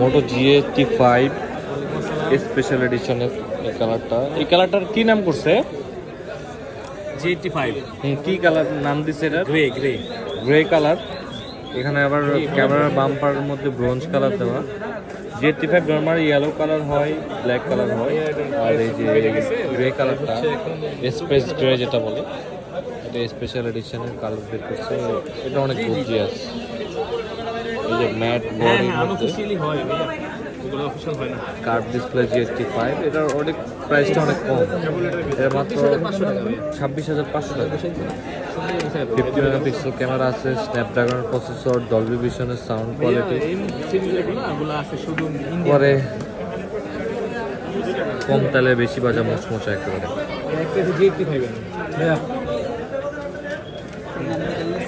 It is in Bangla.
মোটো GT5 স্পেশাল এডিশনের এই কালারটা, এই কালারটার কি নাম করছে? GT5 কি কালার নাম দিছে এটা? Grey grey grey colour. এখানে আবার ক্যামেরার বাম্পারের মধ্যে ব্রোঞ্জ কালার দেওয়া। GT5 নরমাল ইয়েলো কালার হয়, ব্ল্যাক কালার হয়, আর এই যে গ্রে কালারটা স্পেস গ্রে যেটা বলে, এটা স্পেশাল এডিশনের কালার বের করছে। এটা অনেক গর্জিয়াস। এই যে ম্যাট বডির মধ্যে অফিশিয়ালি হয় ভাইয়া, এগুলো অফিশিয়াল হয় না। কার্ভ ডিসপ্লে GT5, এটার অনেক প্রাইসটা অনেক কম, এটা মাত্র 26,500 টাকা। 50 মেগাপিক্সেল ক্যামেরা আছে, স্ন্যাপড্রাগন প্রসেসর, ডলবি ভিশনের সাউন্ড কোয়ালিটি। এগুলো আছে শুধু পরে কম তেলে বেশি বাজা মচমচা একেবারে। একটা GT5 ভাইয়া